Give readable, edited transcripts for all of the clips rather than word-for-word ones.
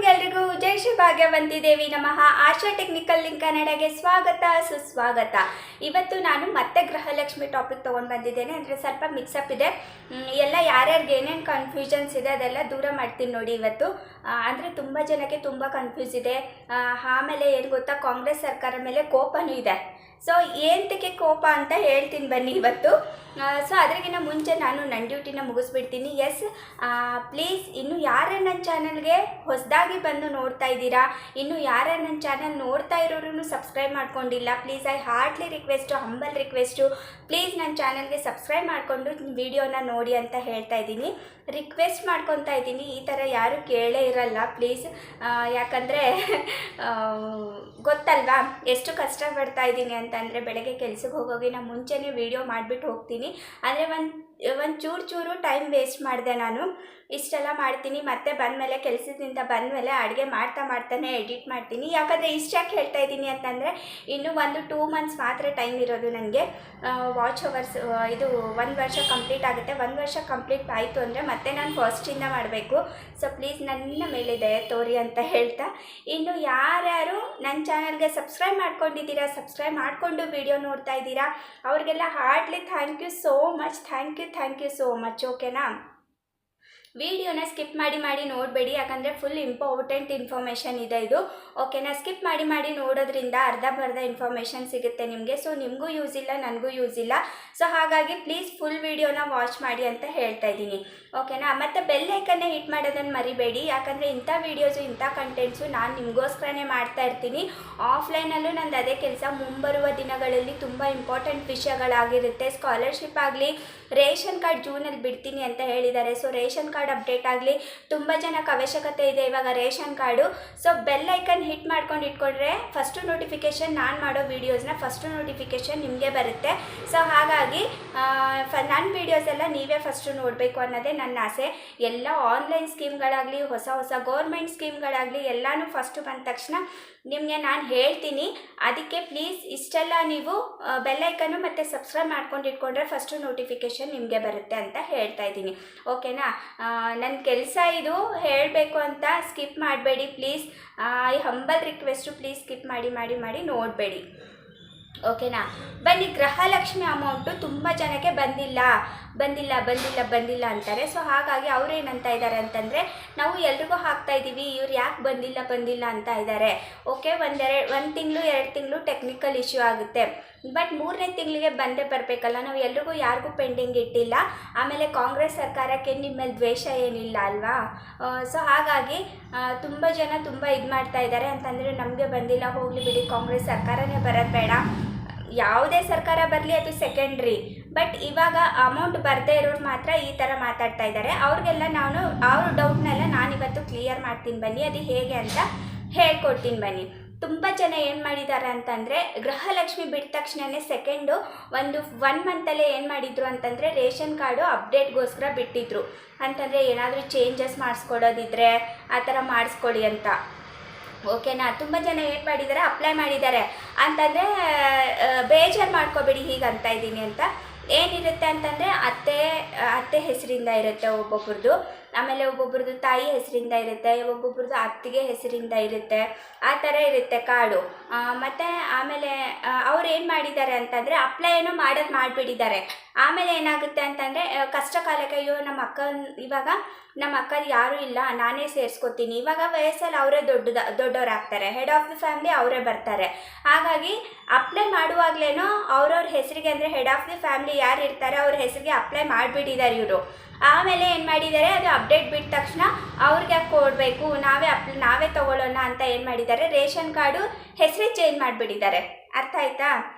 Morning ಎಲ್ರಿಗೂ ಜೈ ಶ್ರೀ ಭಾಗ್ಯವಂತಿ ದೇವಿ ನಮಃ. ಆಶಾ technical link ಕನ್ನಡಗೆ ಸ್ವಾಗತ ಸುಸ್ವಾಗತ. ಇವತ್ತು ನಾನು ಮತ್ತೆ ಗೃಹಲಕ್ಷ್ಮಿ ಟಾಪಿಕ್ ತೊಗೊಂಡು ಬಂದಿದ್ದೇನೆ. ಅಂದರೆ ಸ್ವಲ್ಪ ಮಿಕ್ಸಪ್ ಇದೆ, ಎಲ್ಲ ಯಾರ್ಯಾರಿಗೆ ಏನೇನು ಕನ್ಫ್ಯೂಷನ್ಸ್ ಇದೆ ಅದೆಲ್ಲ ದೂರ ಮಾಡ್ತೀನಿ ನೋಡಿ ಇವತ್ತು. ಅಂದರೆ ತುಂಬ ಜನಕ್ಕೆ ತುಂಬ ಕನ್ಫ್ಯೂಸ್ ಇದೆ. ಆಮೇಲೆ ಏನು ಗೊತ್ತಾ, ಕಾಂಗ್ರೆಸ್ ಸರ್ಕಾರ ಮೇಲೆ ಕೋಪನೂ ಇದೆ. ಸೊ ಏನಕ್ಕೆ ಕೋಪ ಅಂತ ಹೇಳ್ತೀನಿ ಬನ್ನಿ ಇವತ್ತು. ಸೊ ಅದರಿಗಿಂತ ಮುಂಚೆ ನಾನು ನನ್ನ ಡ್ಯೂಟಿನ ಮುಗಿಸ್ಬಿಡ್ತೀನಿ. ಎಸ್, ಪ್ಲೀಸ್ ಇನ್ನು ಯಾರೇ ನನ್ನ ಚಾನಲ್ಗೆ ಹೊಸದಾಗಿ ಬಂದು ನೋಡ್ತಾ ಇದ್ದೀರಾ, ಇನ್ನು ಯಾರೇ ನನ್ನ ಚಾನಲ್ ನೋಡ್ತಾ ಇರೋರು ಸಬ್ಸ್ಕ್ರೈಬ್ ಮಾಡ್ಕೊಂಡಿಲ್ಲ, please I heartly request, humble request, please ನನ್ನ ಚಾನಲ್ಗೆ ಸಬ್ಸ್ಕ್ರೈಬ್ ಮಾಡಿಕೊಂಡು ವಿಡಿಯೋನ ನೋಡಿ ಅಂತ ಹೇಳ್ತಾ ಇದ್ದೀನಿ, ರಿಕ್ವೆಸ್ಟ್ ಮಾಡ್ಕೊತಾ ಇದ್ದೀನಿ. ಈ ಥರ ಯಾರೂ ಕೇಳೇ ಇರಲ್ಲ ಪ್ಲೀಸ್. ಯಾಕಂದರೆ ಗೊತ್ತಲ್ವಾ ಎಷ್ಟು ಕಷ್ಟಪಡ್ತಾ ಇದ್ದೀನಿ ಅಂತಂದರೆ, ಬೆಳಗ್ಗೆ ಕೆಲ್ಸಕ್ಕೆ ಹೋಗೋಗಿ ನಾನು ಮುಂಚೆನೇ ವೀಡಿಯೋ ಮಾಡಿಬಿಟ್ಟು ಹೋಗ್ತೀನಿ. ಅಂದರೆ ಒಂದು ಚೂರು ಟೈಮ್ ವೇಸ್ಟ್ ಮಾಡಿದೆ ನಾನು. ಇಷ್ಟೆಲ್ಲ ಮಾಡ್ತೀನಿ, ಮತ್ತೆ ಬಂದಮೇಲೆ ಕೆಲಸದಿಂದ ಬಂದಮೇಲೆ ಅಡುಗೆ ಮಾಡ್ತಾನೆ ಎಡಿಟ್ ಮಾಡ್ತೀನಿ. ಯಾಕಂದರೆ ಇಷ್ಟಾಗಿ ಹೇಳ್ತಾ ಇದ್ದೀನಿ ಅಂತಂದರೆ, ಇನ್ನು 1-2 ಮಂತ್ಸ್ ಮಾತ್ರ ಟೈಮ್ ಇರೋದು ನನಗೆ. ವಾಚ್ ಅವರ್ಸ್ ಇದು 1 ವರ್ಷ ಕಂಪ್ಲೀಟ್ ಆಗುತ್ತೆ. 1 ವರ್ಷ ಕಂಪ್ಲೀಟ್ ಆಯಿತು ಅಂದರೆ ಮತ್ತೆ ನಾನು ಫಸ್ಟಿಂದ ಮಾಡಬೇಕು. ಸೊ ಪ್ಲೀಸ್ ನನ್ನ ಮೇಲೆ ದಯೆ ತೋರಿ ಅಂತ ಹೇಳ್ತಾ, ಇನ್ನು ಯಾರ್ಯಾರು ನನ್ನ ಚಾನಲ್ಗೆ ಸಬ್ಸ್ಕ್ರೈಬ್ ಮಾಡ್ಕೊಂಡಿದ್ದೀರಾ, ಸಬ್ಸ್ಕ್ರೈಬ್ ಮಾಡಿಕೊಂಡು ವಿಡಿಯೋ ನೋಡ್ತಾ ಇದ್ದೀರಾ, ಅವ್ರಿಗೆಲ್ಲ heartly thank you so much. Thank you so much. ಓಕೆನಾ, ವಿಡಿಯೋನ ಸ್ಕಿಪ್ ಮಾಡಿ ನೋಡಬೇಡಿ, ಯಾಕಂದರೆ ಫುಲ್ ಇಂಪಾರ್ಟೆಂಟ್ ಇನ್ಫಾರ್ಮೇಷನ್ ಇದೆ ಇದು. ಓಕೆನಾ, ಸ್ಕಿಪ್ ಮಾಡಿ ನೋಡೋದ್ರಿಂದ ಅರ್ಧಂಬರ್ಧ ಇನ್ಫಾರ್ಮೇಷನ್ ಸಿಗುತ್ತೆ ನಿಮಗೆ. ಸೊ ನಿಮಗೂ ಯೂಸ್ ಇಲ್ಲ, ನನಗೂ ಯೂಸ್ ಇಲ್ಲ. ಸೊ ಹಾಗಾಗಿ ಪ್ಲೀಸ್ ಫುಲ್ ವಿಡಿಯೋನ ವಾಚ್ ಮಾಡಿ ಅಂತ ಹೇಳ್ತಾ ಇದ್ದೀನಿ. ಓಕೆನಾ, ಮತ್ತು ಬೆಲ್ ಐಕನ್ನೇ ಹಿಟ್ ಮಾಡೋದನ್ನು ಮರಿಬೇಡಿ, ಯಾಕಂದರೆ ಇಂಥ ವೀಡಿಯೋಸು, ಇಂಥ ಕಂಟೆಂಟ್ಸು ನಾನು ನಿಮಗೋಸ್ಕರನೇ ಮಾಡ್ತಾ ಇರ್ತೀನಿ. ಆಫ್ಲೈನಲ್ಲೂ ನಂದು ಅದೇ ಕೆಲಸ. ಮುಂಬರುವ ದಿನಗಳಲ್ಲಿ ತುಂಬ ಇಂಪಾರ್ಟೆಂಟ್ ವಿಷಯಗಳಾಗಿರುತ್ತೆ. ಸ್ಕಾಲರ್ಶಿಪ್ ಆಗಲಿ, ರೇಷನ್ ಕಾರ್ಡ್ ಜೂನಲ್ಲಿ ಬಿಡ್ತೀನಿ ಅಂತ ಹೇಳಿದ್ದಾರೆ. ಸೊ ರೇಷನ್ ಕಾರ್ಡ್ ಅಪ್ಡೇಟ್ ಆಗಲಿ, ತುಂಬ ಜನಕ್ಕೆ ಅವಶ್ಯಕತೆ ಇದೆ ಇವಾಗ ration card. So bell icon hit ಮಾಡ್ಕೊಂಡು ಇಟ್ಕೊಂಡ್ರೆ ಫಸ್ಟು ನೋಟಿಫಿಕೇಷನ್, ನಾನು ಮಾಡೋ ವೀಡಿಯೋಸ್ನ ಫಸ್ಟು ನೋಟಿಫಿಕೇಷನ್ ನಿಮಗೆ ಬರುತ್ತೆ. ಸೊ ಹಾಗಾಗಿ ನನ್ನ ವೀಡಿಯೋಸ್ ಎಲ್ಲ ನೀವೇ ಫಸ್ಟು ನೋಡಬೇಕು ಅನ್ನೋದೇ ನನ್ನ ಆಸೆ. ಎಲ್ಲ ಆನ್ಲೈನ್ ಸ್ಕೀಮ್ಗಳಾಗಲಿ, ಹೊಸ ಗೌರ್ಮೆಂಟ್ ಸ್ಕೀಮ್ಗಳಾಗಲಿ ಎಲ್ಲನೂ ಫಸ್ಟು ಬಂದ ತಕ್ಷಣ ನಿಮಗೆ ನಾನು ಹೇಳ್ತೀನಿ. ಅದಕ್ಕೆ ಪ್ಲೀಸ್ ಇಷ್ಟೆಲ್ಲ ನೀವು ಬೆಲ್ ಐಕನ್ನು ಮತ್ತು ಸಬ್ಸ್ಕ್ರೈಬ್ ಮಾಡ್ಕೊಂಡು ಇಟ್ಕೊಂಡ್ರೆ ಫಸ್ಟು ನೋಟಿಫಿಕೇಷನ್ ನಿಮಗೆ ಬರುತ್ತೆ ಅಂತ ಹೇಳ್ತಾ ಇದ್ದೀನಿ. ಓಕೆನಾ, ನನ್ನ ಕೆಲಸ ಇದು ಹೇಳಬೇಕು ಅಂತ ಸ್ಕಿಪ್ ಮಾಡಬೇಡಿ please. I humble request, please skip ಮಾಡಿ ನೋಡಬೇಡಿ. ಓಕೆನಾ, ಬನ್ನಿ. ಗೃಹಲಕ್ಷ್ಮಿ ಅಮೌಂಟು ತುಂಬ ಜನಕ್ಕೆ ಬಂದಿಲ್ಲ ಅಂತಾರೆ. ಸೊ ಹಾಗಾಗಿ ಅವ್ರು ಏನಂತ ಇದ್ದಾರೆ ಅಂತಂದರೆ, ನಾವು ಎಲ್ರಿಗೂ ಹಾಕ್ತಾ ಇದ್ದೀವಿ, ಇವ್ರು ಯಾಕೆ ಬಂದಿಲ್ಲ ಅಂತ ಇದ್ದಾರೆ. ಓಕೆ, ಒಂದು ತಿಂಗಳು 2 ತಿಂಗಳು ಟೆಕ್ನಿಕಲ್ ಇಶ್ಯೂ ಆಗುತ್ತೆ, ಬಟ್ 3ನೇ ತಿಂಗಳಿಗೆ ಬಂದೇ ಬರಬೇಕಲ್ಲ. ನಾವು ಎಲ್ರಿಗೂ ಯಾರಿಗೂ ಪೆಂಡಿಂಗ್ ಇಟ್ಟಿಲ್ಲ. ಆಮೇಲೆ ಕಾಂಗ್ರೆಸ್ ಸರ್ಕಾರಕ್ಕೆ ನಿಮ್ಮ ಮೇಲೆ ದ್ವೇಷ ಏನಿಲ್ಲ ಅಲ್ವಾ. ಸೊ ಹಾಗಾಗಿ ತುಂಬ ಜನ ತುಂಬ ಇದು ಮಾಡ್ತಾ ಇದ್ದಾರೆ ಅಂತಂದರೆ, ನಮಗೆ ಬಂದಿಲ್ಲ, ಹೋಗಲಿ ಬಿಡಿ, ಕಾಂಗ್ರೆಸ್ ಸರ್ಕಾರನೇ ಬರೋದು ಬೇಡ, ಯಾವುದೇ ಸರ್ಕಾರ ಬರಲಿ ಅದು ಸೆಕೆಂಡ್ರಿ. ಬಟ್ ಇವಾಗ ಅಮೌಂಟ್ ಬರದೇ ಇರೋರು ಮಾತ್ರ ಈ ಥರ ಮಾತಾಡ್ತಾ ಇದ್ದಾರೆ. ಅವ್ರಿಗೆಲ್ಲ ಅವ್ರ ಡೌಟ್ನೆಲ್ಲ ನಾನಿವತ್ತು ಕ್ಲಿಯರ್ ಮಾಡ್ತೀನಿ ಬನ್ನಿ. ಅದು ಹೇಗೆ ಅಂತ ಹೇಳ್ಕೊಡ್ತೀನಿ ಬನ್ನಿ. ತುಂಬ ಜನ ಏನು ಮಾಡಿದ್ದಾರೆ ಅಂತಂದರೆ, ಗೃಹಲಕ್ಷ್ಮಿ ಬಿಟ್ಟ ತಕ್ಷಣವೇ ಸೆಕೆಂಡು ಒನ್ ಮಂತಲ್ಲೇ ಏನು ಮಾಡಿದರು ಅಂತಂದರೆ, ರೇಷನ್ ಕಾರ್ಡು ಅಪ್ಡೇಟ್ಗೋಸ್ಕರ ಬಿಟ್ಟಿದ್ರು. ಅಂತಂದರೆ ಏನಾದರೂ ಚೇಂಜಸ್ ಮಾಡಿಸ್ಕೊಡೋದಿದ್ರೆ ಆ ಥರ ಮಾಡಿಸ್ಕೊಡಿ ಅಂತ. ಓಕೆನಾ, ತುಂಬ ಜನ ಏನು ಮಾಡಿದ್ದಾರೆ, ಅಪ್ಲೈ ಮಾಡಿದ್ದಾರೆ. ಅಂತಂದರೆ ಬೇಜಾರು ಮಾಡ್ಕೋಬೇಡಿ ಹೀಗಂತ ಇದ್ದೀನಿ ಅಂತ. ಏನಿರುತ್ತೆ ಅಂತಂದರೆ, ಅತ್ತೆ ಹೆಸರಿಂದ ಇರುತ್ತೆ ಒಬ್ಬೊಬ್ರದ್ದು, ಆಮೇಲೆ ಒಬ್ಬೊಬ್ರದ್ದು ತಾಯಿ ಹೆಸರಿಂದ ಇರುತ್ತೆ, ಒಬ್ಬೊಬ್ರದ್ದು ಅತ್ತಿಗೆ ಹೆಸರಿಂದ ಇರುತ್ತೆ, ಆ ಥರ ಇರುತ್ತೆ ಕಾರ್ಡು. ಮತ್ತು ಆಮೇಲೆ ಅವ್ರು ಏನು ಮಾಡಿದ್ದಾರೆ ಅಂತಂದರೆ, ಅಪ್ಲೈ ಏನೋ ಮಾಡಿಬಿಟ್ಟಿದ್ದಾರೆ. ಆಮೇಲೆ ಏನಾಗುತ್ತೆ ಅಂತಂದರೆ, ಕಷ್ಟ ಕಾಲಕ್ಕೆ ಅಯ್ಯೋ ನಮ್ಮ ಅಕ್ಕ ಯಾರೂ ಇಲ್ಲ, ನಾನೇ ಸೇರಿಸ್ಕೊತೀನಿ. ಇವಾಗ ವಯಸ್ಸಲ್ಲಿ ಅವರೇ ದೊಡ್ಡವರಾಗ್ತಾರೆ, ಹೆಡ್ ಆಫ್ ದಿ ಫ್ಯಾಮಿಲಿ ಅವರೇ ಬರ್ತಾರೆ. ಹಾಗಾಗಿ ಅಪ್ಲೈ ಮಾಡುವಾಗಲೇನೋ ಅವ್ರವ್ರ ಹೆಸರಿಗೆ, ಅಂದರೆ ಹೆಡ್ ಆಫ್ ದಿ ಫ್ಯಾಮಿಲಿ ಯಾರು ಇರ್ತಾರೆ ಅವ್ರ ಹೆಸರಿಗೆ ಅಪ್ಲೈ ಮಾಡಿಬಿಟ್ಟಿದ್ದಾರೆ ಇವರು. ಆಮೇಲೆ ಏನು ಮಾಡಿದ್ದಾರೆ, ಅದು ಅಪ್ಡೇಟ್ ಬಿಟ್ಟ ತಕ್ಷಣ ಅವ್ರಿಗೆ ಯಾಕೆ ಕೊಡಬೇಕು, ನಾವೇ ತೊಗೊಳ್ಳೋಣ ಅಂತ ಏನು ಮಾಡಿದ್ದಾರೆ, ರೇಷನ್ ಕಾರ್ಡು ಹೆಸರೇ ಚೇಂಜ್ ಮಾಡಿಬಿಟ್ಟಿದ್ದಾರೆ. ಅರ್ಥ ಆಯ್ತಾ?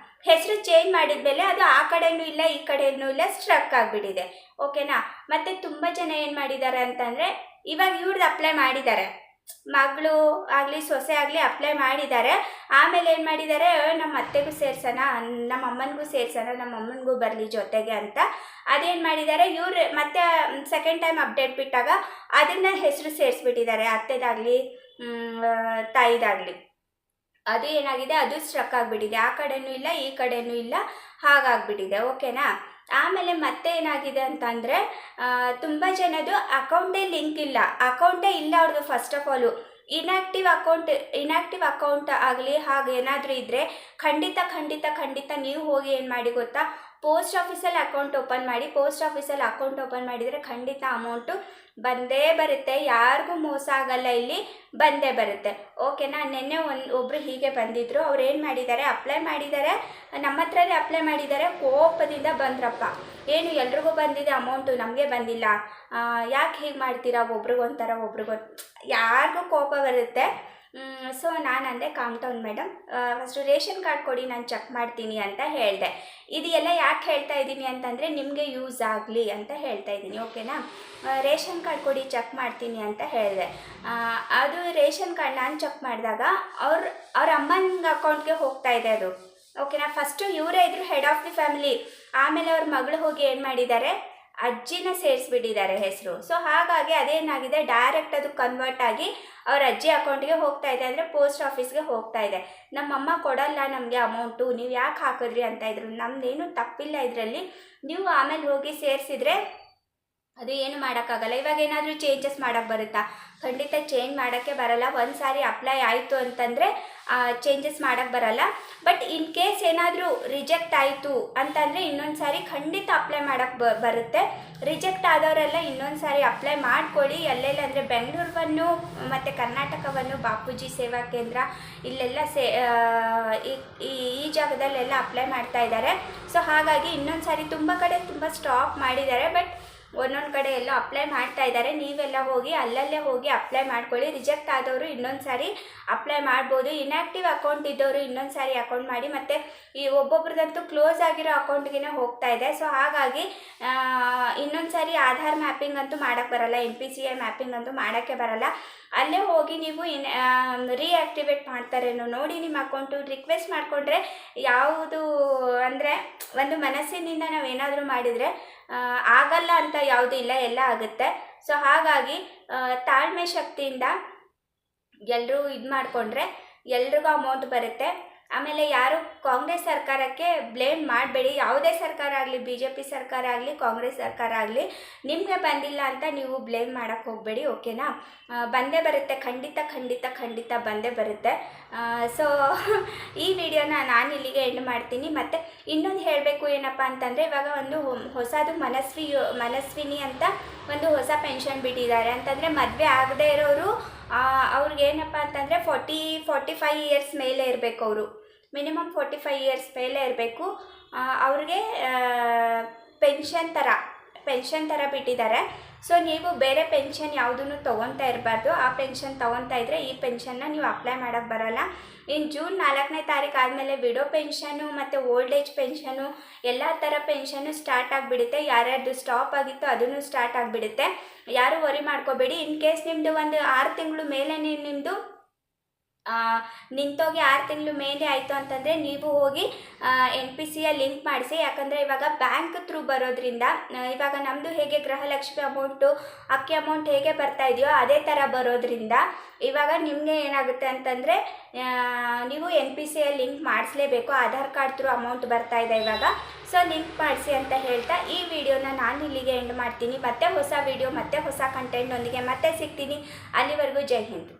ಹೆಸರು ಚೇಂಜ್ ಮಾಡಿದ್ಮೇಲೆ ಅದು ಆ ಕಡೆಯೂ ಇಲ್ಲ, ಈ ಕಡೆಯೂ ಇಲ್ಲ, ಸ್ಟ್ರಕ್ ಆಗಿಬಿಟ್ಟಿದೆ. ಓಕೆನಾ, ಮತ್ತು ತುಂಬ ಜನ ಏನು ಮಾಡಿದ್ದಾರೆ ಅಂತಂದರೆ, ಇವಾಗ ಇವ್ರದ್ದು ಅಪ್ಲೈ ಮಾಡಿದ್ದಾರೆ, ಮಗಳು ಆಗಲಿ ಸೊಸೆ ಆಗಲಿ ಅಪ್ಲೈ ಮಾಡಿದ್ದಾರೆ. ಆಮೇಲೆ ಏನು ಮಾಡಿದ್ದಾರೆ, ನಮ್ಮ ಅತ್ತೆಗೂ ಸೇರ್ಸೋಣ, ನಮ್ಮ ಅಮ್ಮನಿಗೂ ಸೇರ್ಸೋಣ, ನಮ್ಮ ಅಮ್ಮನಿಗೂ ಬರಲಿ ಜೊತೆಗೆ ಅಂತ ಅದೇನು ಮಾಡಿದ್ದಾರೆ, ಇವ್ರು ಮತ್ತೆ ಸೆಕೆಂಡ್ ಟೈಮ್ ಅಪ್ಡೇಟ್ ಬಿಟ್ಟಾಗ ಅದನ್ನು ಹೆಸರು ಸೇರಿಸ್ಬಿಟ್ಟಿದ್ದಾರೆ, ಅತ್ತೆದಾಗಲಿ ತಾಯಿದಾಗಲಿ. ಅದು ಏನಾಗಿದೆ, ಅದು ಸ್ಟ್ರಕ್ ಆಗಿಬಿಟ್ಟಿದೆ, ಆ ಕಡೆಯೂ ಇಲ್ಲ, ಈ ಕಡೆಯೂ ಇಲ್ಲ, ಹಾಗಾಗಿಬಿಟ್ಟಿದೆ. ಓಕೆನಾ, ಆಮೇಲೆ ಮತ್ತೆ ಏನಾಗಿದೆ ಅಂತಂದರೆ ತುಂಬ ಜನದು ಅಕೌಂಟೇ ಲಿಂಕ್ ಇಲ್ಲ, ಅಕೌಂಟೇ ಇಲ್ಲ ಅವ್ರದ್ದು. First of all inactive account ಆಗಲಿ ಹಾಗೇನಾದರೂ ಇದ್ದರೆ ಖಂಡಿತ ನೀವು ಹೋಗಿ ಏನು ಮಾಡಿ ಗೊತ್ತಾ, ಪೋಸ್ಟ್ ಆಫೀಸಲ್ಲಿ ಅಕೌಂಟ್ ಓಪನ್ ಮಾಡಿದರೆ ಖಂಡಿತ ಅಮೌಂಟು ಬಂದೇ ಬರುತ್ತೆ. ಯಾರಿಗೂ ಮೋಸ ಆಗಲ್ಲ, ಇಲ್ಲಿ ಬಂದೇ ಬರುತ್ತೆ. ಓಕೆನಾ. ನಿನ್ನೆ ಒಬ್ಬರು ಹೀಗೆ ಬಂದಿದ್ದರು. ಅವ್ರು ಏನು ಮಾಡಿದ್ದಾರೆ, ಅಪ್ಲೈ ಮಾಡಿದ್ದಾರೆ, ನಮ್ಮ ಹತ್ರನೇ ಅಪ್ಲೈ ಮಾಡಿದ್ದಾರೆ. ಕೋಪದಿಂದ ಬಂದ್ರಪ್ಪ, ಏನು ಎಲ್ರಿಗೂ ಬಂದಿದೆ ಅಮೌಂಟು, ನಮಗೆ ಬಂದಿಲ್ಲ, ಯಾಕೆ ಹೀಗೆ ಮಾಡ್ತೀರಾ, ಒಬ್ರಿಗೊಂಥರ ಯಾರಿಗೂ ಕೋಪ ಬರುತ್ತೆ. ಸೊ ನಾನು ಅಂದೆ, calm down madam, first ration card ಕೊಡಿ, ನಾನು ಚೆಕ್ ಮಾಡ್ತೀನಿ ಅಂತ ಹೇಳಿದೆ. ಇದು ಎಲ್ಲ ಯಾಕೆ ಹೇಳ್ತಾ ಇದ್ದೀನಿ ಅಂತಂದರೆ ನಿಮಗೆ ಯೂಸ್ ಆಗಲಿ ಅಂತ ಹೇಳ್ತಾ ಇದ್ದೀನಿ. ಓಕೆನಾ. ರೇಷನ್ ಕಾರ್ಡ್ ಕೊಡಿ, ಚೆಕ್ ಮಾಡ್ತೀನಿ ಅಂತ ಹೇಳಿದೆ. ಅದು ರೇಷನ್ ಕಾರ್ಡ್ ನಾನು ಚೆಕ್ ಮಾಡಿದಾಗ ಅವ್ರ ಅಮ್ಮನ ಅಕೌಂಟ್ಗೆ ಹೋಗ್ತಾ ಇದೆ ಅದು. ಓಕೆನಾ. ಫಸ್ಟು ಇವರೇ ಇದ್ರು ಹೆಡ್ ಆಫ್ ದಿ ಫ್ಯಾಮಿಲಿ, ಆಮೇಲೆ ಅವ್ರ ಮಗಳು ಹೋಗಿ ಏನು ಮಾಡಿದ್ದಾರೆ, ಅಜ್ಜಿನ ಸೇರಿಸ್ಬಿಟ್ಟಿದ್ದಾರೆ ಹೆಸರು. ಸೊ ಹಾಗಾಗಿ ಅದೇನಾಗಿದೆ, ಡೈರೆಕ್ಟ್ ಅದು ಕನ್ವರ್ಟ್ ಆಗಿ ಅವ್ರ ಅಜ್ಜಿ ಅಕೌಂಟ್ಗೆ ಹೋಗ್ತಾ ಇದೆ, ಅಂದರೆ ಪೋಸ್ಟ್ ಆಫೀಸ್ಗೆ ಹೋಗ್ತಾ ಇದೆ. ನಮ್ಮಮ್ಮ ಕೊಡಲ್ಲ ನಮಗೆ ಅಮೌಂಟು, ನೀವು ಯಾಕೆ ಹಾಕಿದ್ರಿ ಅಂತ ಇದ್ರು. ನಮ್ಮದೇನು ತಪ್ಪಿಲ್ಲ ಇದರಲ್ಲಿ, ನೀವು ಆಮೇಲೆ ಹೋಗಿ ಸೇರಿಸಿದ್ರೆ ಅದು ಏನು ಮಾಡೋಕ್ಕಾಗಲ್ಲ. ಇವಾಗ ಏನಾದರೂ ಚೇಂಜಸ್ ಮಾಡೋಕ್ಕೆ ಬರುತ್ತಾ, ಖಂಡಿತ ಚೇಂಜ್ ಮಾಡೋಕ್ಕೆ ಬರಲ್ಲ. ಒಂದು ಸಾರಿ ಅಪ್ಲೈ ಆಯಿತು ಅಂತಂದರೆ ಚೇಂಜಸ್ ಮಾಡೋಕ್ಕೆ ಬರಲ್ಲ. ಬಟ್ ಇನ್ ಕೇಸ್ ಏನಾದರೂ ರಿಜೆಕ್ಟ್ ಆಯಿತು ಅಂತಂದರೆ ಇನ್ನೊಂದು ಸಾರಿ ಖಂಡಿತ ಅಪ್ಲೈ ಮಾಡೋಕ್ಕೆ ಬರುತ್ತೆ. ರಿಜೆಕ್ಟ್ ಆದವರೆಲ್ಲ ಇನ್ನೊಂದು ಸಾರಿ ಅಪ್ಲೈ ಮಾಡ್ಕೊಳ್ಳಿ. ಎಲ್ಲೆಲ್ಲ ಅಂದರೆ ಬೆಂಗಳೂರನ್ನು ಮತ್ತು ಕರ್ನಾಟಕವನ್ನು ಬಾಪೂಜಿ ಸೇವಾ ಕೇಂದ್ರ ಇಲ್ಲೆಲ್ಲ ಈ ಜಾಗದಲ್ಲೆಲ್ಲ ಅಪ್ಲೈ ಮಾಡ್ತಾ ಇದ್ದಾರೆ. ಸೊ ಹಾಗಾಗಿ ಇನ್ನೊಂದು ಸಾರಿ ತುಂಬ ಕಡೆ ತುಂಬ ಸ್ಟಾಪ್ ಮಾಡಿದ್ದಾರೆ. ಬಟ್ ಒಂದೊಂದು ಕಡೆ ಎಲ್ಲ ಅಪ್ಲೈ ಮಾಡ್ತಾ ಇದ್ದಾರೆ. ನೀವೆಲ್ಲ ಹೋಗಿ ಅಲ್ಲಲ್ಲೇ ಹೋಗಿ ಅಪ್ಲೈ ಮಾಡ್ಕೊಳ್ಳಿ. ರಿಜೆಕ್ಟ್ ಆದವರು ಇನ್ನೊಂದು ಸಾರಿ ಅಪ್ಲೈ ಮಾಡ್ಬೋದು. ಇನ್ಯಾಕ್ಟಿವ್ ಅಕೌಂಟ್ ಇದ್ದವರು ಇನ್ನೊಂದು ಸಾರಿ ಅಕೌಂಟ್ ಮಾಡಿ. ಮತ್ತು ಈ ಒಬ್ಬೊಬ್ರದಂತೂ ಕ್ಲೋಸ್ ಆಗಿರೋ ಅಕೌಂಟ್ಗೆ ಹೋಗ್ತಾ ಇದೆ. ಸೊ ಹಾಗಾಗಿ ಇನ್ನೊಂದು ಸಾರಿ ಆಧಾರ್ ಮ್ಯಾಪಿಂಗ್ ಅಂತೂ ಮಾಡೋಕ್ಕೆ ಬರಲ್ಲ, NPCI ಮ್ಯಾಪಿಂಗ್ ಅಂತೂ ಮಾಡೋಕ್ಕೆ ಬರಲ್ಲ. ಅಲ್ಲೇ ಹೋಗಿ ನೀವು ರೀಆ್ಯಕ್ಟಿವೇಟ್ ಮಾಡ್ತಾರೇನೋ ನೋಡಿ ನಿಮ್ಮ ಅಕೌಂಟು. ರಿಕ್ವೆಸ್ಟ್ ಮಾಡಿಕೊಂಡ್ರೆ ಯಾವುದು ಅಂದರೆ ಒಂದು ಮನಸ್ಸಿನಿಂದ ನಾವೇನಾದರೂ ಮಾಡಿದರೆ ಆಗಲ್ಲ ಅಂತ ಯಾವುದೂ ಇಲ್ಲ, ಎಲ್ಲ ಆಗುತ್ತೆ. ಸೊ ಹಾಗಾಗಿ ತಾಳ್ಮೆ ಶಕ್ತಿಯಿಂದ ಎಲ್ಲರೂ ಇದು ಮಾಡಿಕೊಂಡ್ರೆ ಎಲ್ರಿಗೂ ಅಮೌಂಟ್ ಬರುತ್ತೆ. ಆಮೇಲೆ ಯಾರು ಕಾಂಗ್ರೆಸ್ ಸರ್ಕಾರಕ್ಕೆ ಬ್ಲೇಮ್ ಮಾಡಬೇಡಿ. ಯಾವುದೇ ಸರ್ಕಾರ ಆಗಲಿ, BJP ಸರ್ಕಾರ ಆಗಲಿ, ಕಾಂಗ್ರೆಸ್ ಸರ್ಕಾರ ಆಗಲಿ, ನಿಮಗೆ ಬಂದಿಲ್ಲ ಅಂತ ನೀವು ಬ್ಲೇಮ್ ಮಾಡೋಕ್ಕೆ ಹೋಗಬೇಡಿ. ಓಕೆನಾ. ಬಂದೇ ಬರುತ್ತೆ, ಖಂಡಿತ ಬಂದೇ ಬರುತ್ತೆ. ಸೊ ಈ ವಿಡಿಯೋನ ನಾನು ಇಲ್ಲಿಗೆ ಎಂಡ್ ಮಾಡ್ತೀನಿ. ಮತ್ತು ಇನ್ನೊಂದು ಹೇಳಬೇಕು ಏನಪ್ಪ ಅಂತಂದರೆ, ಇವಾಗ ಒಂದು ಹೊಸದು ಮನಸ್ವಿನಿ ಅಂತ ಒಂದು ಹೊಸ ಪೆನ್ಷನ್ ಬಿಟ್ಟಿದ್ದಾರೆ. ಅಂತಂದರೆ ಮದುವೆ ಆಗದೇ ಇರೋರು ಅವ್ರಿಗೇನಪ್ಪ ಅಂತಂದರೆ 45 ಇಯರ್ಸ್ ಮೇಲೆ ಇರಬೇಕು. ಅವರು ಮಿನಿಮಮ್ 45 ಇಯರ್ಸ್ ಮೇಲೆ ಇರಬೇಕು. ಅವ್ರಿಗೆ ಪೆನ್ಷನ್ ಥರ ಬಿಟ್ಟಿದ್ದಾರೆ. ಸೊ ನೀವು ಬೇರೆ ಪೆನ್ಷನ್ ಯಾವುದೂ ತೊಗೊತಾ ಇರಬಾರ್ದು. ಆ ಪೆನ್ಷನ್ ತೊಗೊತಾ ಇದ್ದರೆ ಈ ಪೆನ್ಷನ್ನ ನೀವು ಅಪ್ಲೈ ಮಾಡೋಕ್ಕೆ ಬರೋಲ್ಲ. ಇನ್ನು ಜೂನ್ 4ನೇ ತಾರೀಕು ಆದಮೇಲೆ ವಿಡೋ ಪೆನ್ಷನು ಮತ್ತು ಓಲ್ಡ್ ಏಜ್ ಪೆನ್ಷನು ಎಲ್ಲ ಥರ ಪೆನ್ಷನ್ನು ಸ್ಟಾರ್ಟ್ ಆಗಿಬಿಡುತ್ತೆ. ಯಾರ್ಯಾರ್ದು ಸ್ಟಾಪ್ ಆಗಿತ್ತು ಅದನ್ನು ಸ್ಟಾರ್ಟ್ ಆಗಿಬಿಡುತ್ತೆ. ಯಾರೂ ವರಿ ಮಾಡ್ಕೋಬೇಡಿ. ಇನ್ ಕೇಸ್ ನಿಮ್ಮದು ಒಂದು 6 ತಿಂಗಳು ಮೇಲೆ ನಿಮ್ಮದು ನಿಂತೋಗಿ 6 ತಿಂಗಳು ಮೇಲೆ ಆಯಿತು ಅಂತಂದರೆ ನೀವು ಹೋಗಿ NPCI ಲಿಂಕ್ ಮಾಡಿಸಿ. ಯಾಕಂದರೆ ಇವಾಗ ಬ್ಯಾಂಕ್ ಥ್ರೂ ಬರೋದ್ರಿಂದ, ಇವಾಗ ನಮ್ಮದು ಹೇಗೆ ಗೃಹಲಕ್ಷ್ಮಿ ಅಮೌಂಟು, ಅಕ್ಕಿ ಅಮೌಂಟ್ ಹೇಗೆ ಬರ್ತಾ ಇದೆಯೋ ಅದೇ ಥರ ಬರೋದ್ರಿಂದ ಇವಾಗ ನಿಮಗೆ ಏನಾಗುತ್ತೆ ಅಂತಂದರೆ ನೀವು NPCI ಲಿಂಕ್ ಮಾಡಿಸ್ಲೇಬೇಕು. ಆಧಾರ್ ಕಾರ್ಡ್ ಥ್ರೂ ಅಮೌಂಟ್ ಬರ್ತಾ ಇದೆ ಇವಾಗ. ಸೊ ಲಿಂಕ್ ಮಾಡಿಸಿ ಅಂತ ಹೇಳ್ತಾ ಈ ವಿಡಿಯೋನ ನಾನು ಇಲ್ಲಿಗೆ ಎಂಡ್ ಮಾಡ್ತೀನಿ. ಮತ್ತೆ ಹೊಸ ವಿಡಿಯೋ, ಮತ್ತೆ ಹೊಸ ಕಂಟೆಂಟ್ನೊಂದಿಗೆ ಮತ್ತೆ ಸಿಗ್ತೀನಿ. ಅಲ್ಲಿವರೆಗೂ ಜೈ ಹಿಂದ್.